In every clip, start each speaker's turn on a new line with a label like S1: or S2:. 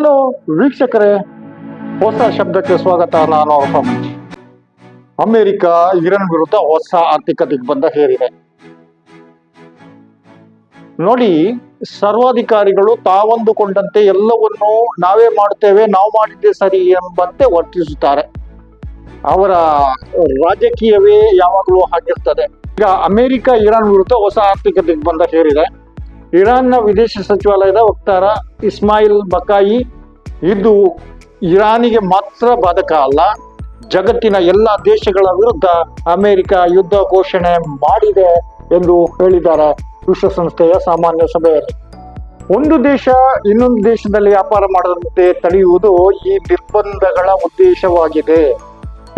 S1: Hello ವೀಕ್ಷಕರೇ, ಹೊಸ ಶಬ್ದಕ್ಕೆ ಸ್ವಾಗತ. ನಾನು ಅಮೆರಿಕ ಇರಾನ್ ವಿರುದ್ಧ ಹೊಸ ಆರ್ಥಿಕ ದಿಗ್ಬಂಧ ಹೇರಿದೆ. ನೋಡಿ, ಸರ್ವಾಧಿಕಾರಿಗಳು ತಾವಂದುಕೊಂಡಂತೆ ಎಲ್ಲವನ್ನೂ ನಾವೇ ಮಾಡುತ್ತೇವೆ, ನಾವು ಮಾಡಿದ್ದೇ ಸರಿ ಎಂಬಂತೆ ವರ್ತಿಸುತ್ತಾರೆ. ಅವರ ರಾಜಕೀಯವೇ ಯಾವಾಗಲೂ ಆಗಿರ್ತದೆ. ಈಗ ಅಮೆರಿಕ ಇರಾನ್ ವಿರುದ್ಧ ಹೊಸ ಆರ್ಥಿಕ ದಿಗ್ಬಂಧ ಹೇರಿದೆ. ಇರಾನ್ನ ವಿದೇಶ ಸಚಿವಾಲಯದ ವಕ್ತಾರ ಇಸ್ಮಾಯಿಲ್ ಬಕಾಯಿ, ಇದು ಇರಾನಿಗೆ ಮಾತ್ರ ಬಾಧಕ ಅಲ್ಲ, ಜಗತ್ತಿನ ಎಲ್ಲ ದೇಶಗಳ ವಿರುದ್ಧ ಅಮೆರಿಕ ಯುದ್ಧ ಘೋಷಣೆ ಮಾಡಿದೆ ಎಂದು ಹೇಳಿದ್ದಾರೆ ವಿಶ್ವಸಂಸ್ಥೆಯ ಸಾಮಾನ್ಯ ಸಭೆಯಲ್ಲಿ. ಒಂದು ದೇಶ ಇನ್ನೊಂದು ದೇಶದಲ್ಲಿ ವ್ಯಾಪಾರ ಮಾಡದಂತೆ ತಡೆಯುವುದು ಈ ನಿರ್ಬಂಧಗಳ ಉದ್ದೇಶವಾಗಿದೆ.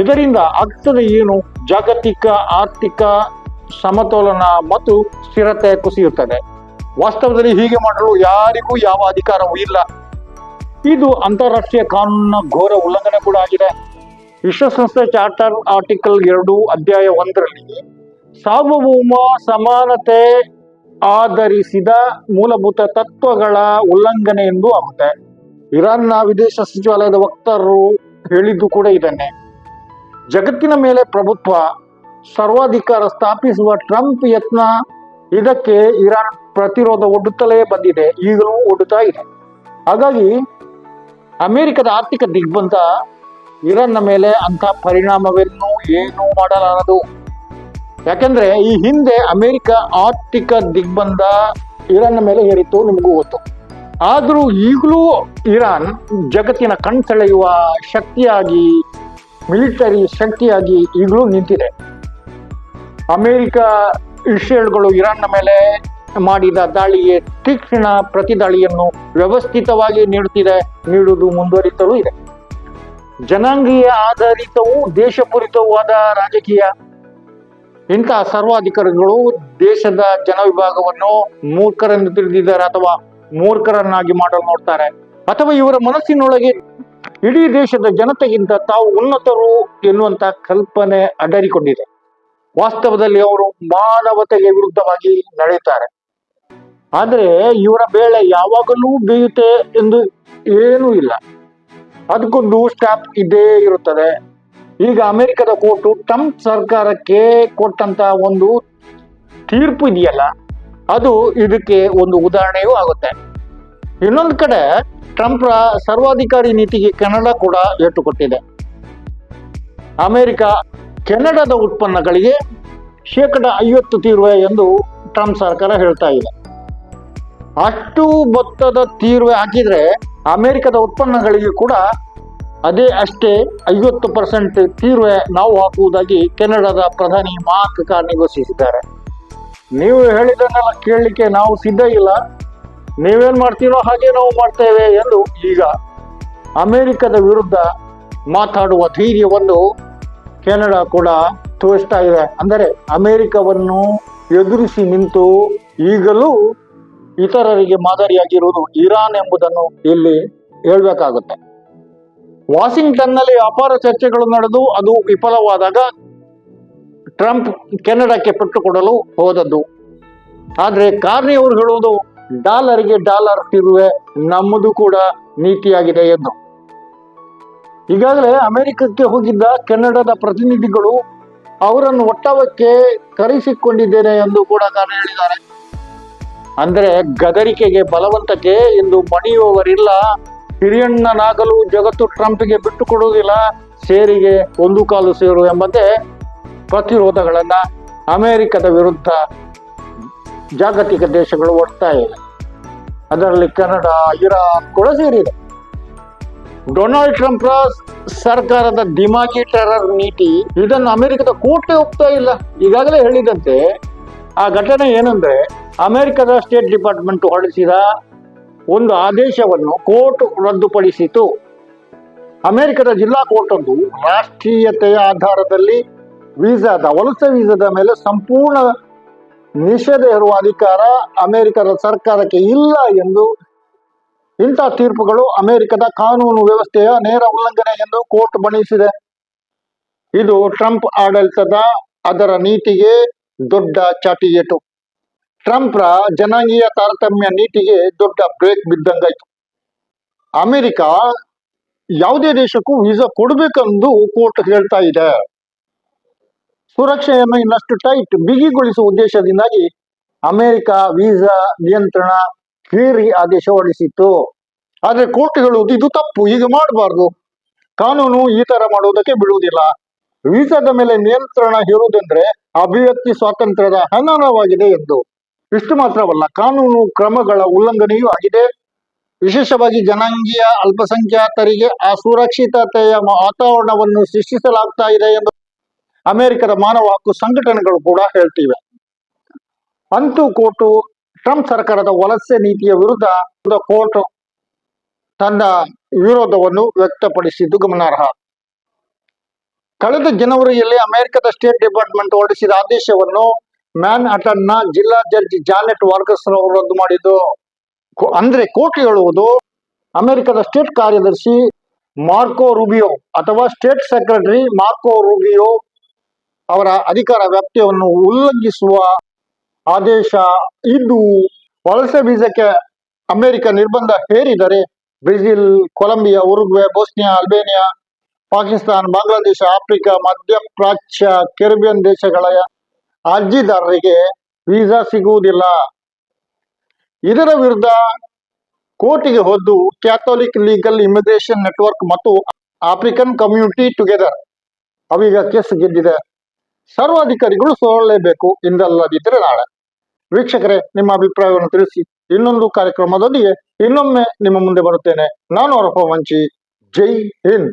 S1: ಇದರಿಂದ ಆಗ್ತದೆ ಏನು? ಜಾಗತಿಕ ಆರ್ಥಿಕ ಸಮತೋಲನ ಮತ್ತು ಸ್ಥಿರತೆ ಕುಸಿಯುತ್ತದೆ. ವಾಸ್ತವದಲ್ಲಿ ಹೀಗೆ ಮಾಡಲು ಯಾರಿಗೂ ಯಾವ ಅಧಿಕಾರವೂ ಇಲ್ಲ. ಇದು ಅಂತಾರಾಷ್ಟ್ರೀಯ ಕಾನೂನಿನ ಘೋರ ಉಲ್ಲಂಘನೆ ಕೂಡ ಆಗಿದೆ. ವಿಶ್ವಸಂಸ್ಥೆ ಚಾರ್ಟರ್ ಆರ್ಟಿಕಲ್ 2 ಅಧ್ಯಾಯ 1ರಲ್ಲಿ ಸಾರ್ವಭೌಮ ಸಮಾನತೆ ಆಧರಿಸಿದ ಮೂಲಭೂತ ತತ್ವಗಳ ಉಲ್ಲಂಘನೆ ಎಂದು ಆಗುತ್ತೆ. ಇರಾನ್ನ ವಿದೇಶ ಸಚಿವಾಲಯದ ವಕ್ತಾರರು ಹೇಳಿದ್ದು ಕೂಡ ಇದನ್ನೇ. ಜಗತ್ತಿನ ಮೇಲೆ ಪ್ರಭುತ್ವ, ಸರ್ವಾಧಿಕಾರ ಸ್ಥಾಪಿಸುವ ಟ್ರಂಪ್ ಯತ್ನ, ಇದಕ್ಕೆ ಇರಾನ್ ಪ್ರತಿರೋಧ ಒಡ್ಡುತ್ತಲೇ ಬಂದಿದೆ, ಈಗಲೂ ಒಡ್ಡುತ್ತಾ ಇದೆ. ಹಾಗಾಗಿ ಅಮೆರಿಕದ ಆರ್ಥಿಕ ದಿಗ್ಬಂಧ ಇರಾನ್ನ ಮೇಲೆ ಅಂಥ ಪರಿಣಾಮವನ್ನು ಏನೂ ಮಾಡಲಾರದು. ಯಾಕೆಂದ್ರೆ ಈ ಹಿಂದೆ ಅಮೆರಿಕ ಆರ್ಥಿಕ ದಿಗ್ಬಂಧ ಇರಾನ್ನ ಮೇಲೆ ಹೇರಿತ್ತು, ನಿಮಗೂ ಗೊತ್ತು. ಆದರೂ ಈಗಲೂ ಇರಾನ್ ಜಗತ್ತಿನ ಕಣ್ಸೆಳೆಯುವ ಶಕ್ತಿಯಾಗಿ, ಮಿಲಿಟರಿ ಶಕ್ತಿಯಾಗಿ ಈಗಲೂ ನಿಂತಿದೆ. ಅಮೆರಿಕ ಇಸ್ರೇಲ್ಗಳು ಇರಾನ್ನ ಮೇಲೆ ಮಾಡಿದ ದಾಳಿಗೆ ತೀಕ್ಷ್ಣ ಪ್ರತಿದಾಳಿಯನ್ನು ವ್ಯವಸ್ಥಿತವಾಗಿ ನೀಡುವುದು ಮುಂದುವರಿತಲೂ ಇದೆ. ಜನಾಂಗೀಯ ಆಧಾರಿತವೂ ದೇಶಪೂರಿತವೂ ಆದ ರಾಜಕೀಯ. ಇಂತಹ ಸರ್ವಾಧಿಕಾರಿಗಳು ದೇಶದ ಜನವಿಭಾಗವನ್ನು ಮೂರ್ಖರೆಂದು ತಿಳಿದಿದ್ದಾರೆ, ಅಥವಾ ಮೂರ್ಖರನ್ನಾಗಿ ಮಾಡಲು ನೋಡ್ತಾರೆ, ಅಥವಾ ಇವರ ಮನಸ್ಸಿನೊಳಗೆ ಇಡೀ ದೇಶದ ಜನತೆಗಿಂತ ತಾವು ಉನ್ನತರು ಎನ್ನುವಂತ ಕಲ್ಪನೆ ಅಡರಿಕೊಂಡಿದೆ. ವಾಸ್ತವದಲ್ಲಿ ಅವರು ಮಾನವತೆಗೆ ವಿರುದ್ಧವಾಗಿ ನಡೆಯುತ್ತಾರೆ. ಆದರೆ ಇವರ ಬೇಳೆ ಯಾವಾಗಲೂ ಬೇಯುತ್ತೆ ಎಂದು ಏನೂ ಇಲ್ಲ, ಅದಕ್ಕೊಂದು ಸ್ಟಾಪ್ ಇದ್ದೇ ಇರುತ್ತದೆ. ಈಗ ಅಮೆರಿಕದ ಕೋರ್ಟು ಟ್ರಂಪ್ ಸರ್ಕಾರಕ್ಕೆ ಕೊಟ್ಟಂತ ಒಂದು ತೀರ್ಪು ಇದೆಯಲ್ಲ, ಅದು ಇದಕ್ಕೆ ಒಂದು ಉದಾಹರಣೆಯೂ ಆಗುತ್ತೆ. ಇನ್ನೊಂದು ಕಡೆ ಟ್ರಂಪ್ ಸರ್ವಾಧಿಕಾರಿ ನೀತಿಗೆ ಕೆನಡಾ ಕೂಡ ಏಟು ಕೊಟ್ಟಿದೆ. ಅಮೆರಿಕ ಕೆನಡಾದ ಉತ್ಪನ್ನಗಳಿಗೆ 50% ತೀರುವೆ ಎಂದು ಟ್ರಂಪ್ ಸರ್ಕಾರ ಹೇಳ್ತಾ ಇದೆ. ಅಷ್ಟು ಮೊತ್ತದ ತೀರುವೆ ಹಾಕಿದ್ರೆ ಅಮೆರಿಕದ ಉತ್ಪನ್ನಗಳಿಗೆ ಕೂಡ ಅಷ್ಟೇ 50% ತೀರುವೆ ನಾವು ಹಾಕುವುದಾಗಿ ಕೆನಡಾದ ಪ್ರಧಾನಿ ಮಾರ್ಕ್ ಕಾರ್ನಿ ಘೋಷಿಸಿದ್ದಾರೆ. ನೀವು ಹೇಳಿದನ್ನೆಲ್ಲ ಕೇಳಲಿಕ್ಕೆ ನಾವು ಸಿದ್ಧ ಇಲ್ಲ, ನೀವೇನ್ ಮಾಡ್ತೀರೋ ಹಾಗೆ ನಾವು ಮಾಡ್ತೇವೆ ಎಂದು ಈಗ ಅಮೆರಿಕದ ವಿರುದ್ಧ ಮಾತಾಡುವ ಧೈರ್ಯವನ್ನು ಕೆನಡಾ ಕೂಡ ತೋರಿಸ್ತಾ ಇದೆ. ಅಂದರೆ ಅಮೆರಿಕವನ್ನು ಎದುರಿಸಿ ನಿಂತು ಈಗಲೂ ಇತರರಿಗೆ ಮಾದರಿಯಾಗಿರುವುದು ಇರಾನ್ ಎಂಬುದನ್ನು ಇಲ್ಲಿ ಹೇಳಬೇಕಾಗುತ್ತೆ. ವಾಷಿಂಗ್ಟನ್ನಲ್ಲಿ ವ್ಯಾಪಾರ ಚರ್ಚೆಗಳು ನಡೆದು ಅದು ವಿಫಲವಾದಾಗ ಟ್ರಂಪ್ ಕೆನಡಾಕ್ಕೆ ಪೆಟ್ಟು ಕೊಡಲು ಹೋದದ್ದು. ಆದ್ರೆ ಕಾರ್ನಿ ಅವರು ಹೇಳುವುದು ಡಾಲರ್ಗೆ ಡಾಲರ್ ತೀರುವೆ ನಮ್ಮದು ಕೂಡ ನೀತಿಯಾಗಿದೆ ಎಂದು. ಈಗಾಗಲೇ ಅಮೆರಿಕಕ್ಕೆ ಹೋಗಿದ್ದ ಕೆನಡಾದ ಪ್ರತಿನಿಧಿಗಳು ಅವರನ್ನು ಒಟ್ಟಾವಕ್ಕೆ ಕರೆಸಿಕೊಂಡಿದ್ದೇನೆ ಎಂದು ಕೂಡ ಕಾರ್ನಿ ಹೇಳಿದ್ದಾರೆ. ಅಂದ್ರೆ ಗದರಿಕೆಗೆ ಬಲವಂತಕ್ಕೆ ಎಂದು ಮಣಿಯುವವರಿಲ್ಲ, ಹಿರಿಯಣ್ಣನಾಗಲು ಜಗತ್ತು ಟ್ರಂಪ್ಗೆ ಬಿಟ್ಟು ಕೊಡುವುದಿಲ್ಲ, ಸೇರಿಗೆ ಒಂದು ಕಾಲು ಸೇರು ಎಂಬಂತೆ ಪ್ರತಿರೋಧಗಳನ್ನ ಅಮೆರಿಕದ ವಿರುದ್ಧ ಜಾಗತಿಕ ದೇಶಗಳು ಒಡ್ತಾ ಇವೆ. ಅದರಲ್ಲಿ ಕೆನಡಾ, ಇರಾನ್ ಕೂಡ ಸೇರಿದೆ. ಡೊನಾಲ್ಡ್ ಟ್ರಂಪ್ ಸರ್ಕಾರದ ದಿಮಾಗಿ ಟೆರರ್ ನೀತಿ, ಇದನ್ನು ಅಮೆರಿಕದ ಕೋರ್ಟೇ ಒಪ್ತಾ ಇಲ್ಲ. ಈಗಾಗಲೇ ಹೇಳಿದಂತೆ ಆ ಘಟನೆ ಏನಂದ್ರೆ, ಅಮೆರಿಕದ ಸ್ಟೇಟ್ ಡಿಪಾರ್ಟ್ಮೆಂಟ್ ಹೊರಡಿಸಿದ ಒಂದು ಆದೇಶವನ್ನು ಕೋರ್ಟ್ ರದ್ದುಪಡಿಸಿತು. ಅಮೆರಿಕದ ಜಿಲ್ಲಾ ಕೋರ್ಟ್ ಒಂದು ರಾಷ್ಟ್ರೀಯತೆಯ ಆಧಾರದಲ್ಲಿ ವಲಸೆ ವೀಸಾದ ಮೇಲೆ ಸಂಪೂರ್ಣ ನಿಷೇಧ ಹೇರುವ ಅಧಿಕಾರ ಅಮೆರಿಕದ ಸರ್ಕಾರಕ್ಕೆ ಇಲ್ಲ ಎಂದು, ಇಂಥ ತೀರ್ಪುಗಳು ಅಮೆರಿಕದ ಕಾನೂನು ವ್ಯವಸ್ಥೆಯ ನೇರ ಉಲ್ಲಂಘನೆ ಎಂದು ಕೋರ್ಟ್ ಬಣ್ಣಿಸಿದೆ. ಇದು ಟ್ರಂಪ್ ಆಡಳಿತದ ಅದರ ನೀತಿಗೆ ದೊಡ್ಡ ಚಾಟಿಯೇಟು. ಟ್ರಂಪ್ರ ಜನಾಂಗೀಯ ತಾರತಮ್ಯ ನೀತಿಗೆ ದೊಡ್ಡ ಬ್ರೇಕ್ ಬಿದ್ದಂಗಾಯ್ತು. ಅಮೆರಿಕ ಯಾವುದೇ ದೇಶಕ್ಕೂ ವೀಸಾ ಕೊಡಬೇಕೆಂದು ಕೋರ್ಟ್ ಹೇಳ್ತಾ ಇದೆ. ಸುರಕ್ಷೆಯನ್ನು ಇನ್ನಷ್ಟು ಟೈಟ್ ಬಿಗಿಗೊಳಿಸುವ ಉದ್ದೇಶದಿಂದಾಗಿ ಅಮೆರಿಕ ವೀಸಾ ನಿಯಂತ್ರಣ ಹೇರಿ ಆದೇಶ ಹೊರಡಿಸಿತ್ತು. ಆದ್ರೆ ಕೋರ್ಟ್ ಹೇಳುವುದು ಇದು ತಪ್ಪು, ಹೀಗೆ ಮಾಡಬಾರ್ದು, ಕಾನೂನು ಈ ತರ ಮಾಡುವುದಕ್ಕೆ ಬಿಡುವುದಿಲ್ಲ. ವೀಸಾದ ಮೇಲೆ ನಿಯಂತ್ರಣ ಹೇರುವುದೆಂದ್ರೆ ಅಭಿವ್ಯಕ್ತಿ ಸ್ವಾತಂತ್ರ್ಯದ ಹನನವಾಗಿದೆ ಎಂದು. ಇಷ್ಟು ಮಾತ್ರವಲ್ಲ, ಕಾನೂನು ಕ್ರಮಗಳ ಉಲ್ಲಂಘನೆಯೂ ಆಗಿದೆ. ವಿಶೇಷವಾಗಿ ಜನಾಂಗೀಯ ಅಲ್ಪಸಂಖ್ಯಾತರಿಗೆ ಅಸುರಕ್ಷಿತತೆಯ ವಾತಾವರಣವನ್ನು ಸೃಷ್ಟಿಸಲಾಗ್ತಾ ಇದೆ ಎಂದು ಅಮೆರಿಕದ ಮಾನವ ಹಕ್ಕು ಸಂಘಟನೆಗಳು ಕೂಡ ಹೇಳ್ತಿವೆ. ಅಂತೂ ಕೋರ್ಟ್ ಟ್ರಂಪ್ ಸರ್ಕಾರದ ವಲಸೆ ನೀತಿಯ ವಿರುದ್ಧ ಕೋರ್ಟ್ ತನ್ನ ವಿರೋಧವನ್ನು ವ್ಯಕ್ತಪಡಿಸಿದ್ದು ಗಮನಾರ್ಹ. ಕಳೆದ ಜನವರಿಯಲ್ಲಿ ಅಮೆರಿಕದ ಸ್ಟೇಟ್ ಡಿಪಾರ್ಟ್ಮೆಂಟ್ ಹೊರಡಿಸಿದ ಆದೇಶವನ್ನು ಮ್ಯಾನ್ಹಟನ್ನ ಜಿಲ್ಲಾ ಜಡ್ಜ್ ಜಾನೆಟ್ ವಾರ್ಗಸ್ ಅವರು ರದ್ದು ಮಾಡಿದ್ದು. ಅಂದ್ರೆ ಕೋರ್ಟ್ ಹೇಳುವುದು ಅಮೆರಿಕದ ಸ್ಟೇಟ್ ಕಾರ್ಯದರ್ಶಿ ಮಾರ್ಕೋ ರೂಬಿಯೋ ಅಥವಾ ಸ್ಟೇಟ್ ಸೆಕ್ರೆಟರಿ ಮಾರ್ಕೋ ರೂಬಿಯೋ ಅವರ ಅಧಿಕಾರ ವ್ಯಾಪ್ತಿಯನ್ನು ಉಲ್ಲಂಘಿಸುವ ಆದೇಶ ಇದ್ದು, ವಲಸೆ ವೀಸಾಕ್ಕೆ ಅಮೆರಿಕ ನಿರ್ಬಂಧ ಹೇರಿದರೆ Brazil, Colombia, Uruguay, Bosnia, Albania, Pakistan, Bangladesh, Africa, ಮಧ್ಯಪ್ರಾಚ್ಯ, ಕೆರಿಬಿಯನ್ ದೇಶಗಳ ಅರ್ಜಿದಾರರಿಗೆ ವೀಸಾ ಸಿಗುವುದಿಲ್ಲ. ಇದರ ವಿರುದ್ಧ ಕೋರ್ಟಿಗೆ ಹೋದ್ದು ಕ್ಯಾಥೋಲಿಕ್ ಲೀಗಲ್ ಇಮಿಗ್ರೇಷನ್ ನೆಟ್ವರ್ಕ್ ಮತ್ತು ಆಫ್ರಿಕನ್ ಕಮ್ಯುನಿಟಿ ಟುಗೆದರ್. ಅವೀಗ ಕೇಸ್ ಗೆದ್ದಿದೆ. ಸರ್ವಾಧಿಕಾರಿಗಳು ಸೋಲಲೇಬೇಕು ಇಂದಲ್ಲದಿದ್ದರೆ ನಾಳೆ. ವೀಕ್ಷಕರೇ, ನಿಮ್ಮ ಅಭಿಪ್ರಾಯವನ್ನು ತಿಳಿಸಿ. ಇನ್ನೊಂದು ಕಾರ್ಯಕ್ರಮದೊಂದಿಗೆ ಇನ್ನೊಮ್ಮೆ ನಿಮ್ಮ ಮುಂದೆ ಬರುತ್ತೇನೆ. ನಾನು ಅರಪ ಮಂಚಿ. ಜೈ ಹಿಂದ್.